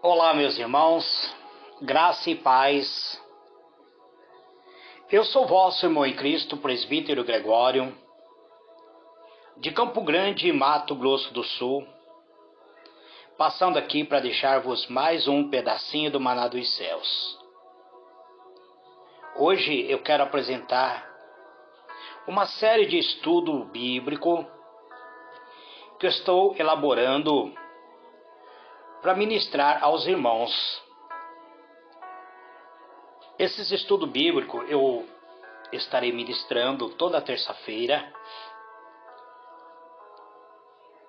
Olá, meus irmãos, graça e paz. Eu sou vosso irmão em Cristo, presbítero Gregório, de Campo Grande, Mato Grosso do Sul, passando aqui para deixar-vos mais um pedacinho do maná dos céus. Hoje eu quero apresentar uma série de estudo bíblico que eu estou elaborando para ministrar aos irmãos. Esses estudos bíblicos eu estarei ministrando toda terça-feira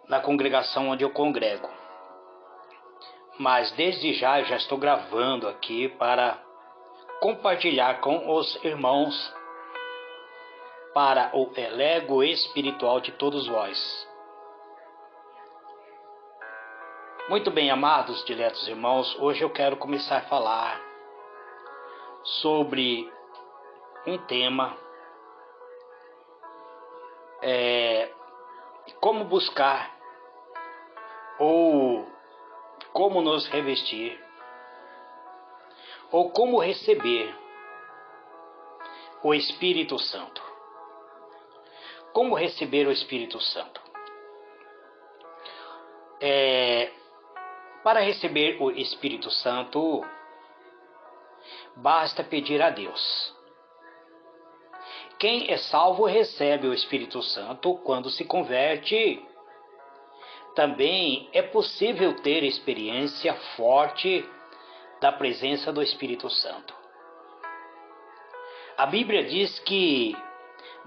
na congregação onde eu congrego. Mas desde já eu já estou gravando aqui para compartilhar com os irmãos para o elego espiritual de todos vós. Muito bem, amados, diletos irmãos, hoje eu quero começar a falar sobre um tema, como buscar ou como nos revestir ou como receber o Espírito Santo. Como receber o Espírito Santo? Para receber o Espírito Santo, basta pedir a Deus. Quem é salvo recebe o Espírito Santo quando se converte. Também é possível ter experiência forte da presença do Espírito Santo. A Bíblia diz que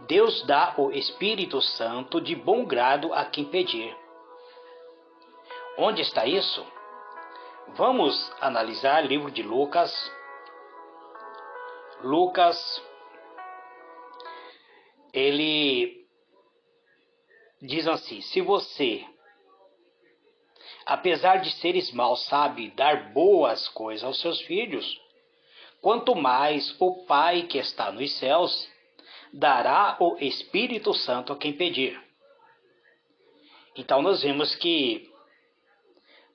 Deus dá o Espírito Santo de bom grado a quem pedir. Onde está isso? Vamos analisar o livro de Lucas. Lucas, ele diz assim: se você, apesar de seres maus, sabe dar boas coisas aos seus filhos, quanto mais o Pai que está nos céus dará o Espírito Santo a quem pedir. Então nós vemos que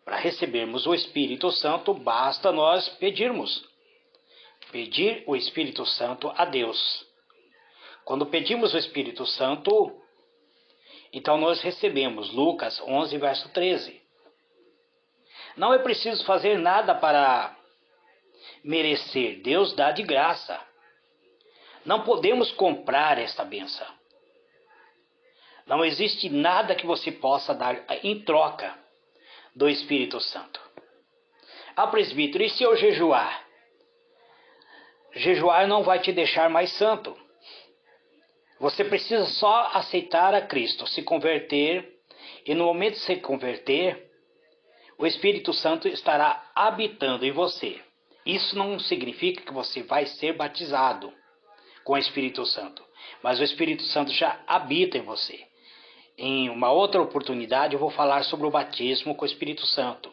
para recebermos o Espírito Santo, basta nós pedirmos. Pedir o Espírito Santo a Deus. Quando pedimos o Espírito Santo, então nós recebemos. Lucas 11, verso 13. Não é preciso fazer nada para merecer. Deus dá de graça. Não podemos comprar esta bênção. Não existe nada que você possa dar em troca do Espírito Santo. Presbítero, e se eu jejuar? Jejuar não vai te deixar mais santo. Você precisa só aceitar a Cristo, se converter, e no momento de se converter, o Espírito Santo estará habitando em você. Isso não significa que você vai ser batizado com o Espírito Santo, mas o Espírito Santo já habita em você. Em uma outra oportunidade eu vou falar sobre o batismo com o Espírito Santo.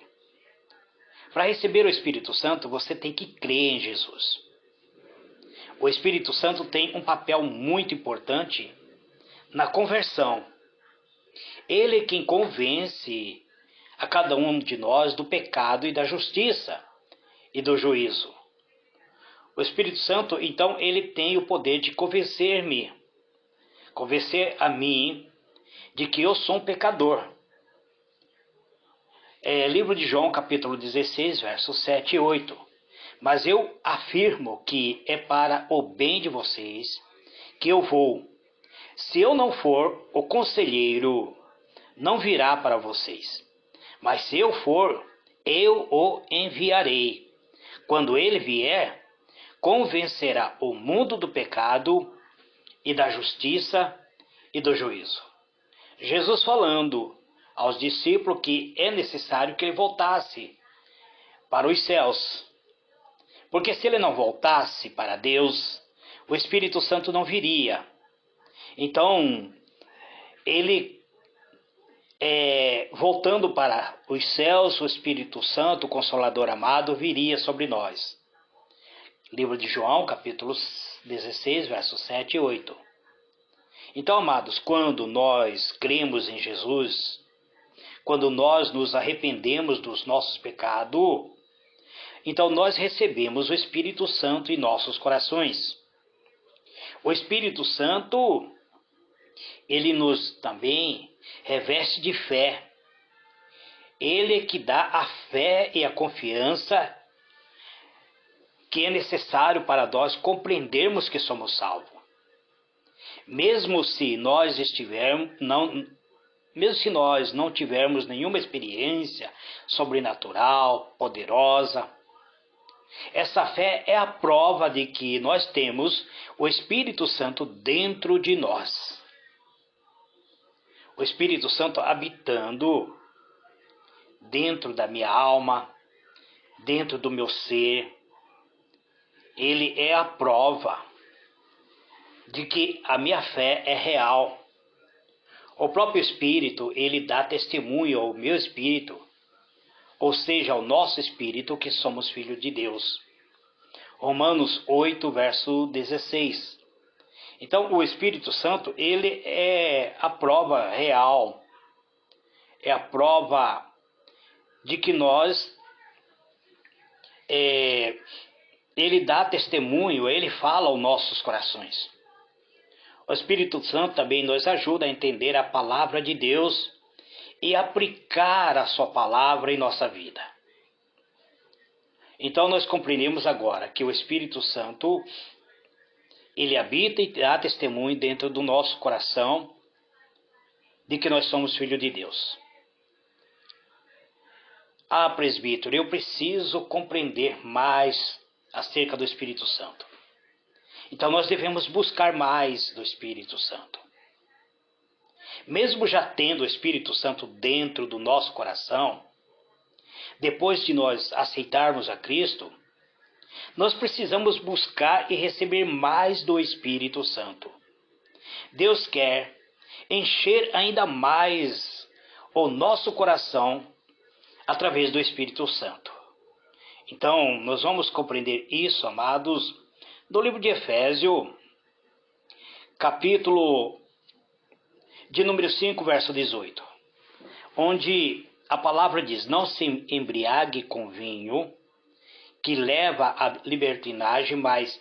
Para receber o Espírito Santo, você tem que crer em Jesus. O Espírito Santo tem um papel muito importante na conversão. Ele é quem convence a cada um de nós do pecado e da justiça e do juízo. O Espírito Santo, então, ele tem o poder de convencer a mim, de que eu sou um pecador. Livro de João, capítulo 16, versos 7 e 8. Mas eu afirmo que é para o bem de vocês que eu vou. Se eu não for, o conselheiro não virá para vocês. Mas se eu for, eu o enviarei. Quando ele vier, convencerá o mundo do pecado e da justiça e do juízo. Jesus falando aos discípulos que é necessário que ele voltasse para os céus. Porque se ele não voltasse para Deus, o Espírito Santo não viria. Então, ele, voltando para os céus, o Espírito Santo, o Consolador amado, viria sobre nós. Livro de João, capítulo 16, versos 7 e 8. Então, amados, quando nós cremos em Jesus, quando nós nos arrependemos dos nossos pecados, Então nós recebemos o Espírito Santo em nossos corações. O Espírito Santo, ele nos também reveste de fé. Ele é que dá a fé e a confiança que é necessário para nós compreendermos que somos salvos. Mesmo se nós não tivermos nenhuma experiência sobrenatural, poderosa, essa fé é a prova de que nós temos o Espírito Santo dentro de nós. O Espírito Santo habitando dentro da minha alma, dentro do meu ser. Ele é a prova de que a minha fé é real. O próprio Espírito, ele dá testemunho ao meu espírito, ou seja, ao nosso espírito, que somos filhos de Deus. Romanos 8, verso 16. Então, o Espírito Santo, ele é a prova real, é a prova de que nós, ele dá testemunho, ele fala aos nossos corações. O Espírito Santo também nos ajuda a entender a palavra de Deus e aplicar a sua palavra em nossa vida. Então nós compreendemos agora que o Espírito Santo, ele habita e dá testemunho dentro do nosso coração de que nós somos filhos de Deus. Ah, presbítero, eu preciso compreender mais acerca do Espírito Santo. Então nós devemos buscar mais do Espírito Santo. Mesmo já tendo o Espírito Santo dentro do nosso coração, depois de nós aceitarmos a Cristo, nós precisamos buscar e receber mais do Espírito Santo. Deus quer encher ainda mais o nosso coração através do Espírito Santo. Então, nós vamos compreender isso, amados, no livro de Efésios, capítulo de número 5, verso 18, onde a palavra diz: não se embriague com vinho, que leva à libertinagem, mas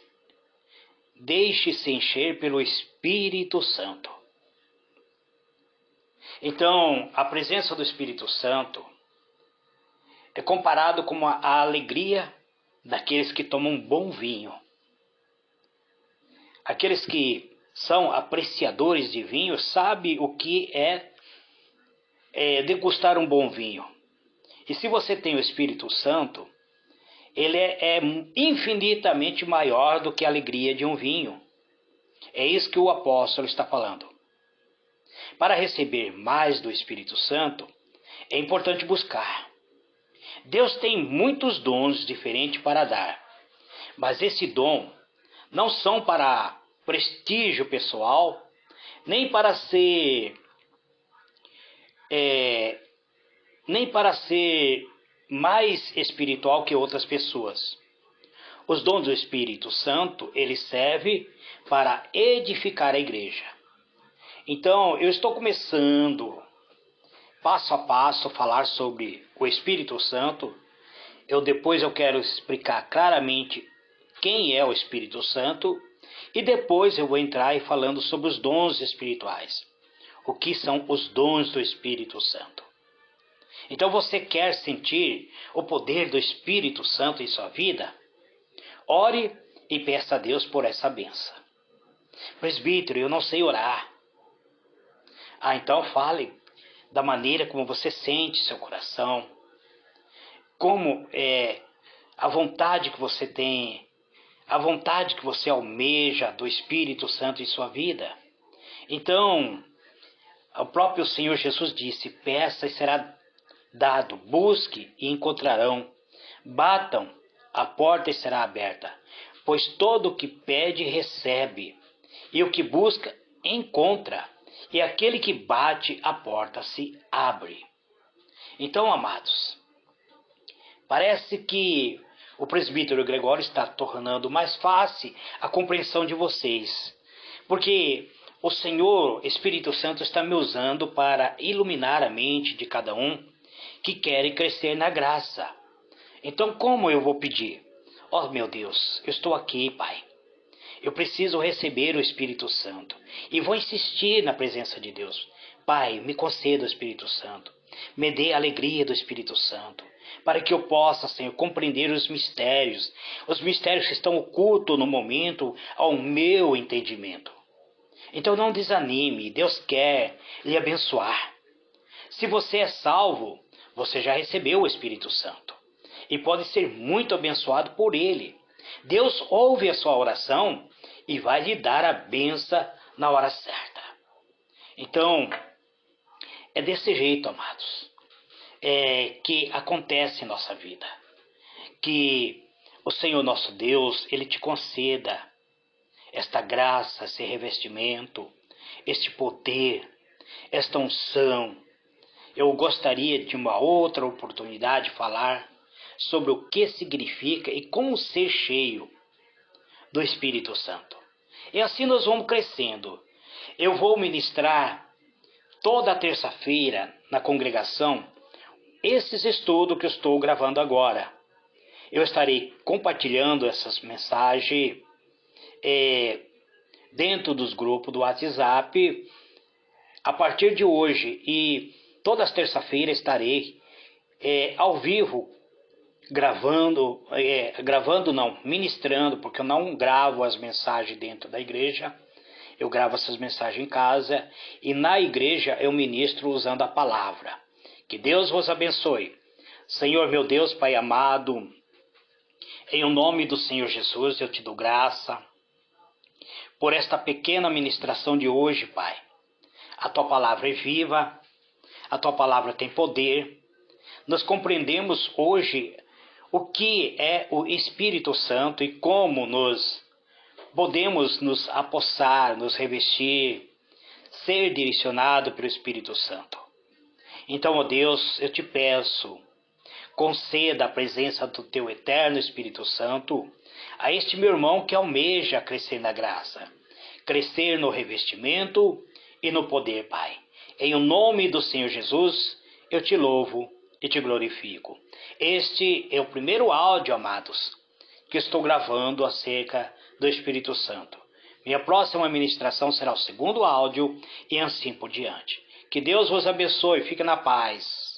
deixe-se encher pelo Espírito Santo. Então, a presença do Espírito Santo é comparado com a alegria daqueles que tomam bom vinho. Aqueles que são apreciadores de vinho sabem o que é degustar um bom vinho. E se você tem o Espírito Santo, ele é infinitamente maior do que a alegria de um vinho. É isso que o apóstolo está falando. Para receber mais do Espírito Santo, é importante buscar. Deus tem muitos dons diferentes para dar, mas esse dom não são para prestígio pessoal, nem para ser mais espiritual que outras pessoas. Os dons do Espírito Santo, ele serve para edificar a igreja. Então, eu estou começando passo a passo a falar sobre o Espírito Santo. Depois eu quero explicar claramente quem é o Espírito Santo, e depois eu vou entrar falando sobre os dons espirituais. O que são os dons do Espírito Santo? Então, você quer sentir o poder do Espírito Santo em sua vida? Ore e peça a Deus por essa bênção. Presbítero, eu não sei orar. Então fale da maneira como você sente seu coração, como é a vontade que você tem, a vontade que você almeja do Espírito Santo em sua vida. Então, o próprio Senhor Jesus disse: peça e será dado, busque e encontrarão, batam, a porta será aberta, pois todo o que pede recebe, e o que busca encontra, e aquele que bate, a porta se abre. Então, amados, parece que o presbítero Gregório está tornando mais fácil a compreensão de vocês, porque o Senhor Espírito Santo está me usando para iluminar a mente de cada um que quer crescer na graça. Então como eu vou pedir? Ó meu Deus, eu estou aqui, Pai. Eu preciso receber o Espírito Santo. E vou insistir na presença de Deus. Pai, me conceda o Espírito Santo. Me dê a alegria do Espírito Santo. Para que eu possa, Senhor, compreender os mistérios que estão ocultos no momento ao meu entendimento. Então não desanime, Deus quer lhe abençoar. Se você é salvo, você já recebeu o Espírito Santo e pode ser muito abençoado por ele. Deus ouve a sua oração e vai lhe dar a benção na hora certa. Então, é desse jeito, amados, que acontece em nossa vida. Que o Senhor nosso Deus, Ele te conceda esta graça, esse revestimento, este poder, esta unção. Eu gostaria de uma outra oportunidade de falar sobre o que significa e como ser cheio do Espírito Santo. E assim nós vamos crescendo. Eu vou ministrar toda terça-feira na congregação esses estudos que eu estou gravando agora. Eu estarei compartilhando essas mensagens dentro dos grupos do WhatsApp a partir de hoje. E todas as terças-feiras estarei ao vivo ministrando, porque eu não gravo as mensagens dentro da igreja, eu gravo essas mensagens em casa, e na igreja eu ministro usando a palavra. Que Deus vos abençoe. Senhor meu Deus, Pai amado, em nome do Senhor Jesus eu te dou graça por esta pequena ministração de hoje, Pai. A tua palavra é viva, a tua palavra tem poder. Nós compreendemos hoje o que é o Espírito Santo e como nós podemos nos apossar, nos revestir, ser direcionado pelo Espírito Santo. Então, ó Deus, eu te peço, conceda a presença do teu eterno Espírito Santo a este meu irmão que almeja crescer na graça, crescer no revestimento e no poder, Pai. Em nome do Senhor Jesus, eu te louvo e te glorifico. Este é o primeiro áudio, amados, que estou gravando acerca do Espírito Santo. Minha próxima ministração será o segundo áudio e assim por diante. Que Deus vos abençoe, fique na paz.